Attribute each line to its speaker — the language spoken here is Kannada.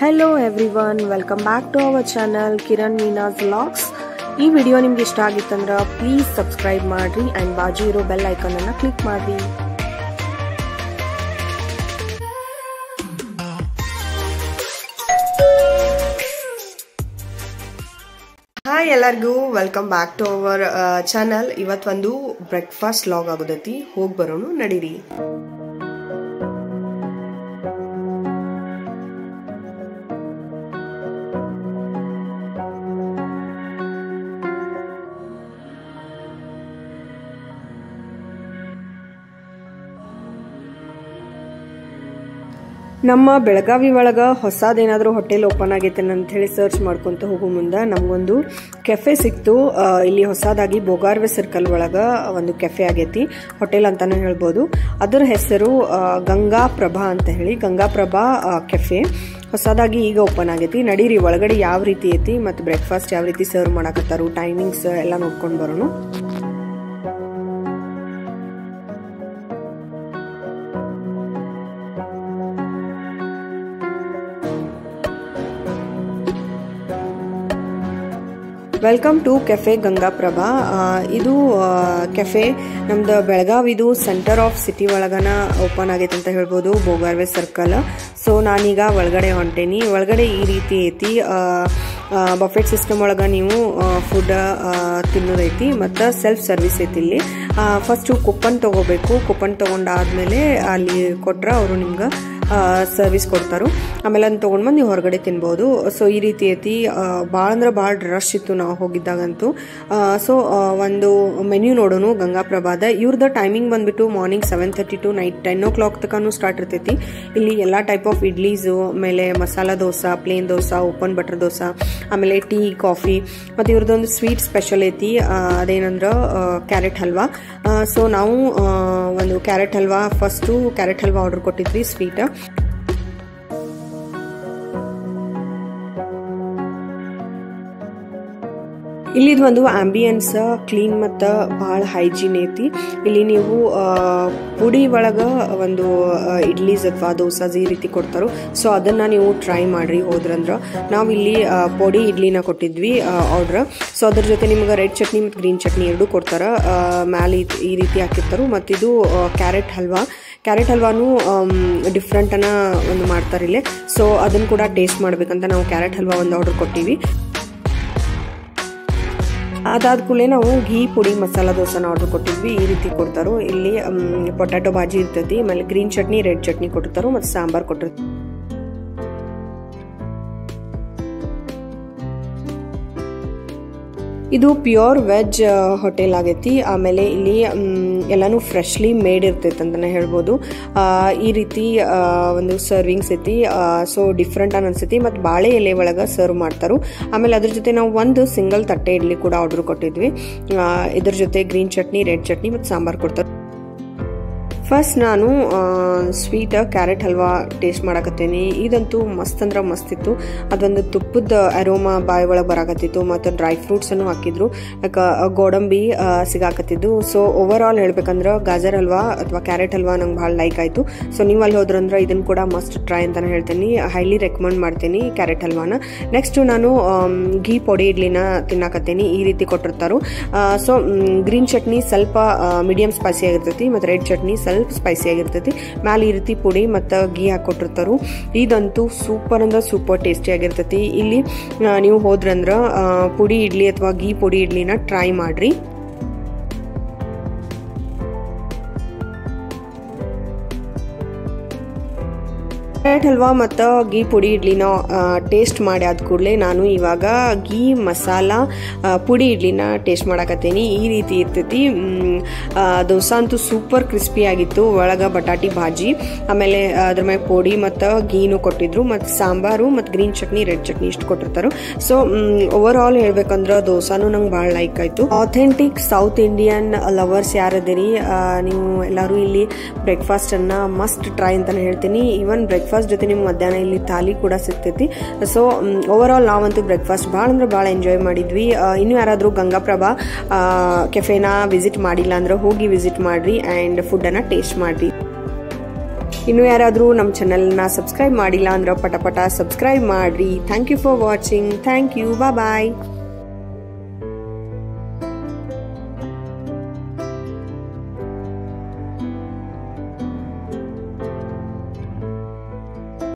Speaker 1: Hello everyone, welcome back to our channel Kiran Meena's Vlogs. ಈ ವಿಡಿಯೋ ನಿಮಗೆ ಇಷ್ಟ ಆಗಿತ್ತಂದ್ರೆ ಪ್ಲೀಸ್ ಸಬ್ಸ್ಕ್ರೈಬ್ ಮಾಡ್ರಿ ಅಂಡ್ ಬಾಜು ಇರೋ ಬೆಲ್ ಐಕಾನ್ ಅನ್ನು ಕ್ಲಿಕ್ ಮಾಡ್ರಿ. ಹಾಯ್ ಎಲ್ಲರಿಗೂ welcome back to our channel. ಇವತ್ತೊಂದು ಬ್ರೇಕ್ಫಾಸ್ಟ್ ವ್ಲಾಗ್ ಆಗೋದೈತಿ, ಹೋಗಿ ಬರೋಣ ನಡೀರಿ. ನಮ್ಮ ಬೆಳಗಾವಿ ಒಳಗೆ ಹೊಸದೇನಾದರೂ ಹೋಟೆಲ್ ಓಪನ್ ಆಗೈತೆ ಅಂತ ಹೇಳಿ ಸರ್ಚ್ ಮಾಡ್ಕೊಂತ ಹೋಗೋ ಮುಂದೆ ನಮಗೊಂದು ಕೆಫೆ ಸಿಕ್ತು. ಇಲ್ಲಿ ಹೊಸದಾಗಿ ಬೋಗಾರ್ವೆ ಸರ್ಕಲ್ ಒಳಗೆ ಒಂದು ಕೆಫೆ ಆಗೈತಿ, ಹೋಟೆಲ್ ಅಂತಾನು ಹೇಳ್ಬೋದು. ಅದರ ಹೆಸರು ಗಂಗಾಪ್ರಭಾ ಅಂತ ಹೇಳಿ, ಗಂಗಾಪ್ರಭಾ ಕೆಫೆ ಹೊಸದಾಗಿ ಈಗ ಓಪನ್ ಆಗೈತಿ. ನಡೀರಿ ಒಳಗಡೆ ಯಾವ ರೀತಿ ಐತಿ ಮತ್ತು ಬ್ರೇಕ್ಫಾಸ್ಟ್ ಯಾವ ರೀತಿ ಸರ್ವ್ ಮಾಡಕತ್ತಾರು, ಟೈಮಿಂಗ್ಸ್ ಎಲ್ಲ ನೋಡ್ಕೊಂಡು ಬರೋಣ. Welcome to cafe Gangaprabha. ಇದು ಕೆಫೆ ನಮ್ದು ಬೆಳಗಾವಿದು ಸೆಂಟರ್ ಆಫ್ ಸಿಟಿ ಒಳಗನ ಓಪನ್ ಆಗೈತೆ ಅಂತ ಹೇಳ್ಬೋದು, ಬೋಗಾರ್ವೆ ಸರ್ಕಲ್. ಸೊ ನಾನೀಗ ಒಳಗಡೆ ಹೊಂಟೇನಿ. ಒಳಗಡೆ ಈ ರೀತಿ ಐತಿ, ಬಫೆಟ್ ಸಿಸ್ಟಮ್ ಒಳಗೆ ನೀವು ಫುಡ್ ತಿನ್ನೋದೈತಿ ಮತ್ತು ಸೆಲ್ಫ್ ಸರ್ವಿಸ್ ಐತಿ. ಇಲ್ಲಿ ಫಸ್ಟು ಕೂಪನ್ ತೊಗೋಬೇಕು. ಕೂಪನ್ ತೊಗೊಂಡಾದ್ಮೇಲೆ ಅಲ್ಲಿ ಕೊಟ್ರೆ ಅವರು ನಿಮ್ಗೆ ಸರ್ವಿಸ್ ಕೊಡ್ತಾರು. ಆಮೇಲೆ ಅದನ್ನ ತೊಗೊಂಡು ಬಂದು ನೀವು ಹೊರಗಡೆ ತಿನ್ಬೋದು. ಸೊ ಈ ರೀತಿ ಐತಿ. ಭಾಳ ಅಂದ್ರೆ ಭಾಳ ರಶ್ ಇತ್ತು ನಾವು ಹೋಗಿದ್ದಾಗಂತೂ. ಸೊ ಒಂದು ಮೆನ್ಯೂ ನೋಡೋಣ ಗಂಗಾಪ್ರಭಾದ. ಇವ್ರದ್ದು ಟೈಮಿಂಗ್ ಬಂದ್ಬಿಟ್ಟು ಮಾರ್ನಿಂಗ್ 7:30 to ನೈಟ್ 10 o'clock ತನಕ ಸ್ಟಾರ್ಟ್ ಇರ್ತೈತಿ. ಇಲ್ಲಿ ಎಲ್ಲ ಟೈಪ್ ಆಫ್ ಇಡ್ಲೀಸು, ಆಮೇಲೆ masala dosa, plain dosa, open butter dosa, ಆಮೇಲೆ ಟೀ, ಕಾಫಿ, ಮತ್ತು ಇವ್ರದ್ದೊಂದು ಸ್ವೀಟ್ ಸ್ಪೆಷಲ್ ಐತಿ. ಅದೇನಂದ್ರೆ ಕ್ಯಾರೆಟ್ ಹಲ್ವಾ. ಸೊ ನಾವು ಒಂದು carrot halwa, first carrot halwa order ಕೊಟ್ಟಿದ್ವಿ, ಸ್ವೀಟ್. ಇಲ್ಲಿದು ಒಂದು ಆಂಬಿಯನ್ಸ್ ಕ್ಲೀನ್ ಮತ್ತು ಭಾಳ ಹೈಜೀನ್ ಐತಿ. ಇಲ್ಲಿ ನೀವು ಪುಡಿ ಒಳಗೆ ಒಂದು ಇಡ್ಲೀಸ್ ಅಥವಾ ದೋಸಾಸ್ ಈ ರೀತಿ ಕೊಡ್ತಾರೋ. ಸೊ ಅದನ್ನು ನೀವು ಟ್ರೈ ಮಾಡಿರಿ ಹೋದ್ರಂದ್ರೆ. ನಾವು ಇಲ್ಲಿ ಪುಡಿ ಇಡ್ಲಿನ ಕೊಟ್ಟಿದ್ವಿ ಆರ್ಡ್ರ್. ಸೊ ಅದ್ರ ಜೊತೆ ನಿಮ್ಗೆ ರೆಡ್ ಚಟ್ನಿ ಮತ್ತು ಗ್ರೀನ್ ಚಟ್ನಿ ಎರಡೂ ಕೊಡ್ತಾರೆ. ಮ್ಯಾಲೆ ಈ ರೀತಿ ಹಾಕಿರ್ತಾರೋ. ಮತ್ತು ಇದು ಕ್ಯಾರೆಟ್ ಹಲ್ವಾ. ಕ್ಯಾರೆಟ್ ಹಲ್ವಾನು ಡಿಫ್ರೆಂಟನ್ನ ಒಂದು ಮಾಡ್ತಾರೆ ಇಲ್ಲಿ. ಸೊ ಅದನ್ನು ಕೂಡ ಟೇಸ್ಟ್ ಮಾಡ್ಬೇಕಂತ ನಾವು ಕ್ಯಾರೆಟ್ ಹಲ್ವಾ ಒಂದು ಆರ್ಡರ್ ಕೊಟ್ಟಿವಿ. ಅದಾದ ಕೂಡಲೇ ನಾವು ಘೀ ಪುಡಿ ಮಸಾಲ ದೋಸೆನ ಆರ್ಡರ್ ಕೊಟ್ಟಿದ್ವಿ. ಈ ರೀತಿ ಕೊಡ್ತಾರೋ. ಇಲ್ಲಿ ಪೊಟ್ಯಾಟೊ ಬಾಜಿ ಇರ್ತೈತಿ, ಆಮೇಲೆ ಗ್ರೀನ್ ಚಟ್ನಿ, ರೆಡ್ ಚಟ್ನಿ ಕೊಟ್ಟಿರ್ತಾರೋ, ಮತ್ತು ಸಾಂಬಾರ್ ಕೊಟ್ಟಿರ್ತಾರೆ. ಇದು ಪ್ಯೂರ್ ವೆಜ್ ಹೋಟೆಲ್ ಆಗೈತಿ. ಆಮೇಲೆ ಇಲ್ಲಿ ಎಲ್ಲಾನು ಫ್ರೆಶ್ಲಿ ಮೇಡ್ ಇರ್ತೈತೆ ಅಂತಲೇ ಹೇಳ್ಬೋದು. ಈ ರೀತಿ ಒಂದು ಸರ್ವಿಂಗ್ಸ್ ಐತಿ. ಸೊ ಡಿಫ್ರೆಂಟ್ ಅನ್ಸೈತಿ. ಮತ್ತು ಬಾಳೆ ಎಲೆ ಒಳಗೆ ಸರ್ವ್ ಮಾಡ್ತಾರೋ. ಆಮೇಲೆ ಅದ್ರ ಜೊತೆ ನಾವು ಒಂದು ಸಿಂಗಲ್ ತಟ್ಟೆ ಇಡ್ಲಿ ಕೂಡ ಆರ್ಡರ್ ಕೊಟ್ಟಿದ್ವಿ. ಇದ್ರ ಜೊತೆ ಗ್ರೀನ್ ಚಟ್ನಿ, ರೆಡ್ ಚಟ್ನಿ ಮತ್ತು ಸಾಂಬಾರ್ ಕೊಡ್ತಾರೆ. ಫಸ್ಟ್ ನಾನು ಸ್ವೀಟ್ ಕ್ಯಾರೆಟ್ ಹಲ್ವಾ ಟೇಸ್ಟ್ ಮಾಡಕತ್ತೀನಿ. ಇದಂತೂ ಮಸ್ತ್ ಅಂದ್ರೆ ಮಸ್ತ್ ಇತ್ತು. ಅದೊಂದು ತುಪ್ಪದ ಅರೋಮಾ ಬಾಯಿ ಒಳಗೆ ಬರಾಕತ್ತಿತ್ತು. ಮತ್ತು ಡ್ರೈ ಫ್ರೂಟ್ಸನ್ನು ಹಾಕಿದ್ರು, ಗೋಡಂಬಿ ಸಿಗಾಕತ್ತಿದ್ದು. ಸೊ ಓವರ್ ಆಲ್ ಹೇಳ್ಬೇಕಂದ್ರೆ ಗಾಜರ್ ಹಲ್ವಾ ಅಥವಾ ಕ್ಯಾರೆಟ್ ಹಲ್ವಾ ನಂಗೆ ಭಾಳ ಲೈಕ್ ಆಯಿತು. ಸೊ ನೀವು ಅಲ್ಲಿ ಹೋದ್ರಂದ್ರೆ ಇದನ್ನು ಕೂಡ ಮಸ್ಟ್ ಟ್ರೈ ಅಂತಲೇ ಹೇಳ್ತೀನಿ. ಹೈಲಿ ರೆಕಮೆಂಡ್ ಮಾಡ್ತೀನಿ ಕ್ಯಾರೆಟ್ ಹಲ್ವಾನ. ನೆಕ್ಸ್ಟು ನಾನು ಘೀ ಪುಡಿ ಇಡ್ಲಿನ ತಿನ್ನಾಕತ್ತೀನಿ. ಈ ರೀತಿ ಕೊಟ್ಟಿರ್ತಾರೋ. ಸೊ ಗ್ರೀನ್ ಚಟ್ನಿ ಸ್ವಲ್ಪ ಮೀಡಿಯಂ ಸ್ಪೈಸಿ ಆಗಿರ್ತೈತಿ, ಮತ್ತು ರೆಡ್ ಚಟ್ನಿ ಸ್ವಲ್ಪ ಸ್ಪೈಸಿ ಆಗಿರ್ತೈತಿ. ಮ್ಯಾಲೆ ಈ ರೀತಿ ಪುಡಿ ಮತ್ತು ಗೀ ಹಾಕೊಟ್ಟಿರ್ತಾರೋ. ಇದಂತೂ ಸೂಪರ್ ಅಂದ್ರೆ ಸೂಪರ್ ಟೇಸ್ಟಿ ಆಗಿರ್ತೈತಿ. ಇಲ್ಲಿ ನೀವು ಹೋದ್ರಂದ್ರೆ ಪುಡಿ ಇಡ್ಲಿ ಅಥವಾ ಗೀ ಪುಡಿ ಇಡ್ಲಿನ ಟ್ರೈ ಮಾಡ್ರಿ. ಕ್ಯಾರೆಟ್ ಹಲ್ವಾ ಮತ್ತು ಗೀ ಪುಡಿ ಇಡ್ಲಿನ ಟೇಸ್ಟ್ ಮಾಡಿ ಆದ ಕೂಡಲೇ ನಾನು ಇವಾಗ ಗೀ ಮಸಾಲ ಪುಡಿ ಇಡ್ಲಿನ ಟೇಸ್ಟ್ ಮಾಡಕತ್ತೀನಿ. ಈ ರೀತಿ ಇರ್ತೈತಿ. ದೋಸೆ ಅಂತೂ ಸೂಪರ್ ಕ್ರಿಸ್ಪಿ ಆಗಿತ್ತು. ಒಳಗೆ ಬಟಾಟಿ ಭಾಜಿ, ಆಮೇಲೆ ಅದ್ರ ಮೇಲೆ ಪುಡಿ ಮತ್ತು ಗೀನು ಕೊಟ್ಟಿದ್ರು, ಮತ್ತು ಸಾಂಬಾರು ಮತ್ತು ಗ್ರೀನ್ ಚಟ್ನಿ, ರೆಡ್ ಚಟ್ನಿ ಇಷ್ಟು ಕೊಟ್ಟಿರ್ತಾರೆ. ಸೊ ಓವರ್ ಆಲ್ ಹೇಳ್ಬೇಕಂದ್ರೆ ದೋಸಾನು ನಂಗೆ ಭಾಳ ಲೈಕ್ ಆಯಿತು. ಆಥೆಂಟಿಕ್ ಸೌತ್ ಇಂಡಿಯನ್ ಲವರ್ಸ್ ಯಾರದಿರಿ ನೀವು ಎಲ್ಲರೂ ಇಲ್ಲಿ ಬ್ರೇಕ್ಫಾಸ್ಟನ್ನು ಮಸ್ಟ್ ಟ್ರೈ ಅಂತಲೇ ಹೇಳ್ತೀನಿ. ಈವನ್ ಬ್ರೇಕ್ಫಾಸ್ಟ್ ಜೊತೆ ನಿಮ್ಗೆ ಮಧ್ಯಾಹ್ನ ಇಲ್ಲಿ ಥಾಲಿ ಕೂಡ ಸಿಗ್ತೈತಿ. ಸೊ ಓವರ್ ಆಲ್ ನಾವಂತೂ ಬ್ರೇಕ್ಫಾಸ್ಟ್ ಭಾಳ ಅಂದ್ರೆ ಭಾಳ ಎಂಜಾಯ್ ಮಾಡಿದ್ವಿ. ಇನ್ನೂ ಯಾರಾದರೂ ಗಂಗಾಪ್ರಭಾ ಕೆಫೆನ ವಿಸಿಟ್ ಮಾಡಿಲ್ಲ ಅಂದ್ರೆ ಹೋಗಿ ವಿಸಿಟ್ ಮಾಡ್ರಿ ಆ್ಯಂಡ್ ಫುಡ್ಡನ್ನು ಟೇಸ್ಟ್ ಮಾಡ್ರಿ. ಇನ್ನು ಯಾರಾದರೂ ನಮ್ಮ ಚಾನಲ್ನ ಸಬ್ಸ್ಕ್ರೈಬ್ ಮಾಡಿಲ್ಲ ಅಂದ್ರೆ ಪಟ ಸಬ್ಸ್ಕ್ರೈಬ್ ಮಾಡಿರಿ. Thank you for watching. Thank you. Bye.